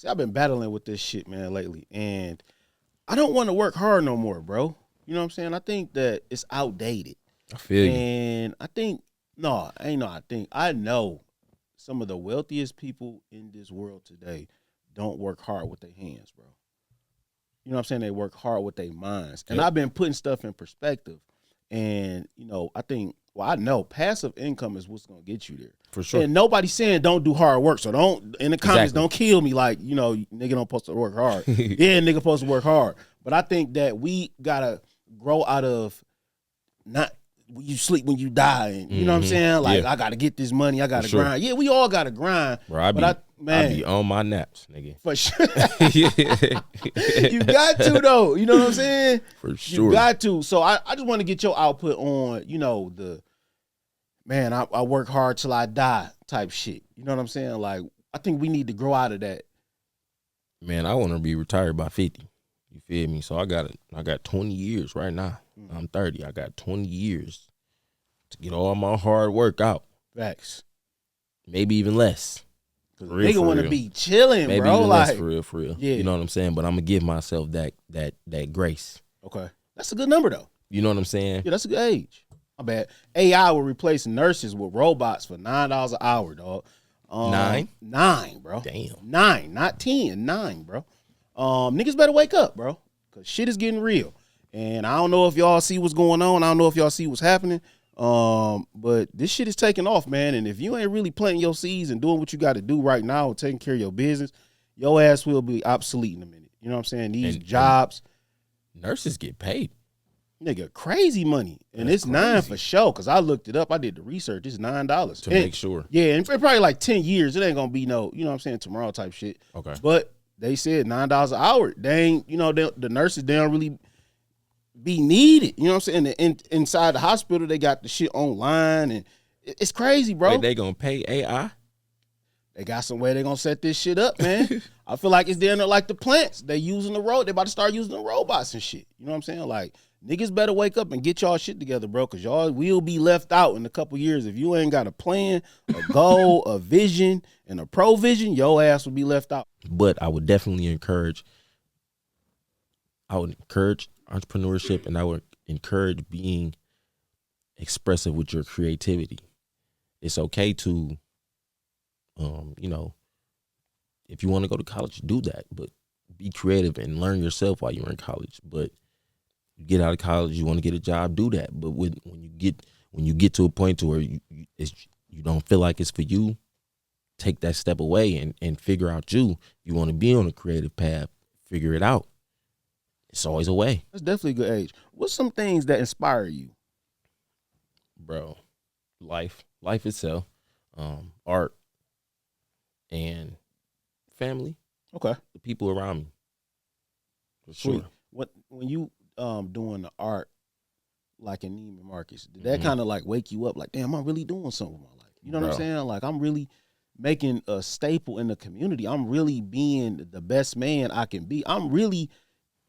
See, I've been battling with this shit, man, lately, and I don't want to work hard no more, bro. You know what I'm saying? I think that it's outdated. I feel you. And I think, no, ain't no, I know some of the wealthiest people in this world today don't work hard with their hands, bro. You know what I'm saying? They work hard with their minds. And Yep. I've been putting stuff in perspective. And, I think, I know passive income is what's going to get you there. For sure. And nobody's saying don't do hard work. So don't, in the comments, Exactly. don't kill me like, nigga don't supposed to work hard. Yeah, nigga supposed to work hard. But I think that we got to grow out of not, you sleep when you die. And, you know what I'm saying? Like, I got to get this money. I got to grind. Yeah, we all got to grind. Bro, I be on my naps, nigga. For sure. You got to, though. You know what I'm saying? For sure. You got to. So I just want to get your output on, I work hard till I die type shit. You know what I'm saying? Like, I think we need to grow out of that. Man, I want to be retired by 50. You feel me? So I got 20 years right now. I'm 30. I got 20 years to get all my hard work out. Facts. Maybe even less. Cause nigga want to be chilling, maybe bro. Even like, less, for real. Yeah. You know what I'm saying? But I'm gonna give myself that grace. Okay. That's a good number, though. You know what I'm saying? Yeah, that's a good age. My bad. AI will replace nurses with robots for $9 an hour, dog. 9? 9, bro. Damn. 9, not 10. 9, bro. Niggas better wake up, bro. Cause shit is getting real. And I don't know if y'all see what's going on. I don't know if y'all see what's happening. But this shit is taking off, man. And if you ain't really planting your seeds and doing what you got to do right now and taking care of your business, your ass will be obsolete in a minute. You know what I'm saying? These jobs. Nurses get paid. Nigga, crazy money. And That's it's 9 for sure. Cause I looked it up. I did the research. It's $9. To make sure. Yeah, and for probably like 10 years, it ain't gonna be no, you know what I'm saying, tomorrow type shit. Okay. But they said $9 an hour. They ain't, the nurses, they don't really be needed. You know what I'm saying? Inside the hospital, they got the shit online, and it's crazy, bro. Wait, they gonna pay AI? They got some way they gonna set this shit up, man. I feel like it's down there like the plants. They using the road. They about to start using the robots and shit. You know what I'm saying? Like, niggas better wake up and get y'all shit together, bro, because y'all will be left out in a couple years. If you ain't got a plan, a goal, a vision, and a provision, your ass will be left out. But I would definitely encourage entrepreneurship, and I would encourage being expressive with your creativity. It's okay to, if you want to go to college, do that, but be creative and learn yourself while you're in college. But you get out of college, you want to get a job, do that. But when you get to a point to where you don't feel like it's for you, take that step away and figure out you want to be on a creative path, figure it out. It's always a way. That's definitely a good age. What's some things that inspire you? Bro, life itself, art, and family. Okay. The people around me. For Sweet. sure. When you doing the art, like in Neiman Marcus, did that kind of like wake you up? Like, damn, I'm really doing something with my life. You know what I'm saying? Like, I'm really making a staple in the community. I'm really being the best man I can be. I'm really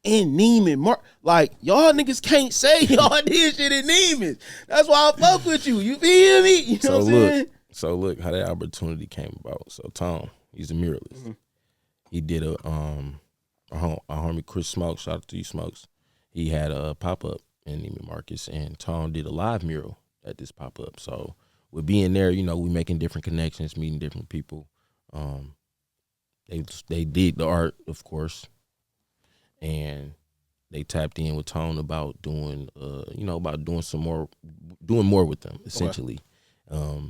in Neiman Marcus. Like, y'all niggas can't say y'all did shit in Neiman. That's why I fuck with you. You feel me? You know what I'm saying? So look how that opportunity came about. So Tom, he's a muralist. Mm-hmm. He did a homie Chris Smokes, shout out to you Smokes. He had a pop-up in Neiman Marcus, and Tom did a live mural at this pop-up. So with being there, we making different connections, meeting different people. They did the art, of course, and they tapped in with Tone about doing more with them, essentially. Okay.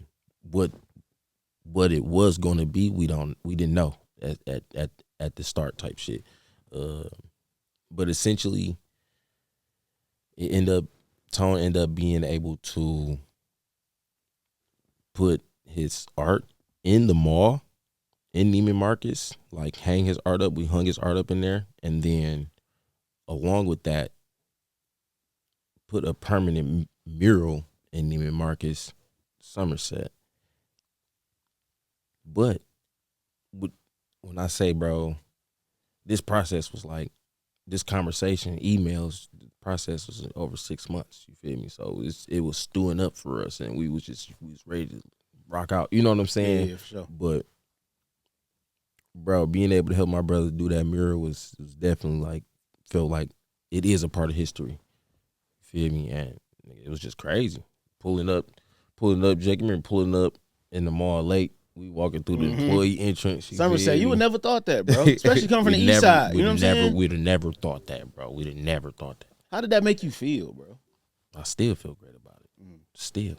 What it was going to be, we didn't know at the start type shit. But essentially, Tone ended up being able to put his art in the mall in Neiman Marcus, like hang his art up. We hung his art up in there, and then along with that, put a permanent mural in Neiman Marcus, Somerset. But when I say, bro, this process was like, this conversation, emails, the process was over 6 months. You feel me? So it was stewing up for us, and we was ready to rock out. You know what I'm saying? Yeah, for sure. But bro, being able to help my brother do that mural was definitely like, felt like it is a part of history. Feel me? And it was just crazy. Pulling up, Jake, pulling up in the mall late. We walking through the employee entrance. Some say you would never thought that, bro. Especially coming from the east side. You know what I'm saying? We'd have never thought that, bro. We'd have never thought that. How did that make you feel, bro? I still feel great about it. Still.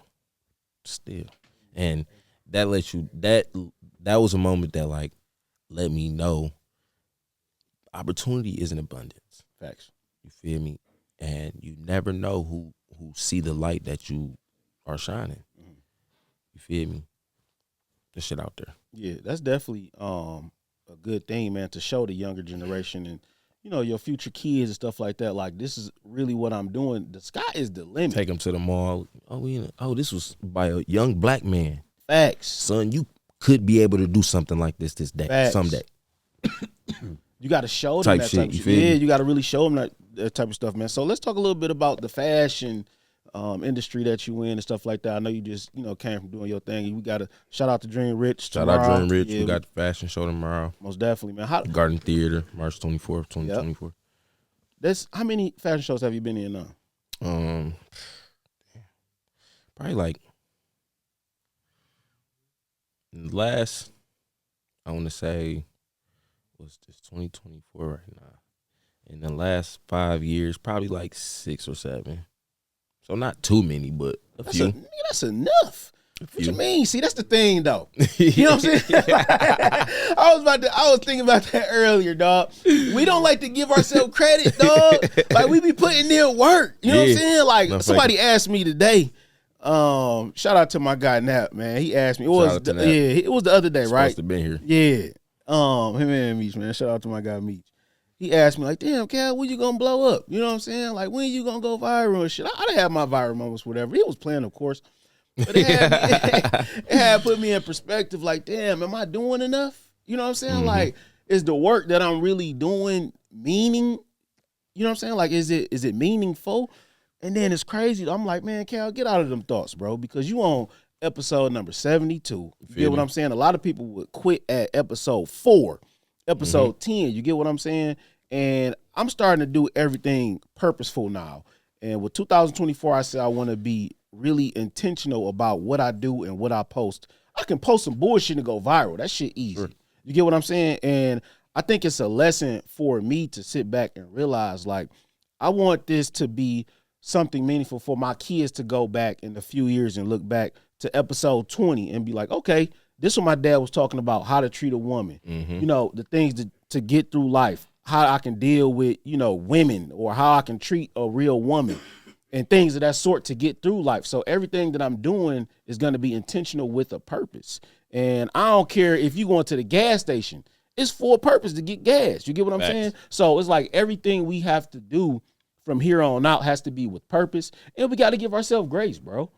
And that lets you, that was a moment that like let me know opportunity is in abundance. Facts. You feel me? And you never know who see the light that you are shining. You feel me? The shit out there. Yeah, that's definitely a good thing, man, to show the younger generation and, you know, your future kids and stuff like that. Like, this is really what I'm doing. The sky is the limit. Take them to the mall. This was by a young black man. Facts. Son, you could be able to do something like this day, Facts. someday. You got to show them that type of shit. Yeah, you got to really show them that type of stuff, man. So let's talk a little bit about the fashion industry that you in and stuff like that. I know you just, you know, came from doing your thing. We got to shout out to Dream Rich tomorrow. Shout out Dream Rich. Yeah, we got the fashion show tomorrow. Most definitely, man. Garden Theater, March 24th, 2024. Yep. How many fashion shows have you been in now? Probably like in the last, I want to say, what's this, 2024 right now. In the last 5 years, probably like 6 or 7. So not too many, but a few. That's enough. What you mean? See, that's the thing, though. You know what I'm saying? I was thinking about that earlier, dog. We don't like to give ourselves credit, dog. Like, we be putting in work. You know what I'm saying? Like, somebody asked me today. Shout out to my guy Nap, man. He asked me. It was the other day, right? Supposed to be here. Yeah. Him and Meech, man. Shout out to my guy Meech. He asked me, like, damn, Cal, when you gonna blow up? You know what I'm saying? Like, when you gonna go viral and shit? I done had my viral moments, whatever. He was playing, of course. But it had put me in perspective, like, damn, am I doing enough? You know what I'm saying? Mm-hmm. Like, is the work that I'm really doing meaning? You know what I'm saying? Like, is it meaningful? And then it's crazy. I'm like, man, Cal, get out of them thoughts, bro, because you on episode number 72. You get what I'm saying? A lot of people would quit at episode 4, episode 10. You get what I'm saying? And I'm starting to do everything purposeful now. And with 2024, I said I want to be really intentional about what I do and what I post. I can post some bullshit and go viral. That shit easy. Sure. You get what I'm saying? And I think it's a lesson for me to sit back and realize, like, I want this to be something meaningful for my kids to go back in a few years and look back to episode 20 and be like, okay, this is what my dad was talking about, how to treat a woman, you know, the things to get through life, how I can deal with, you know, women, or how I can treat a real woman and things of that sort to get through life. So everything that I'm doing is going to be intentional with a purpose. And I don't care if you going to the gas station, it's for a purpose to get gas. You get what I'm saying? So it's like everything we have to do from here on out has to be with purpose. And we got to give ourselves grace, bro.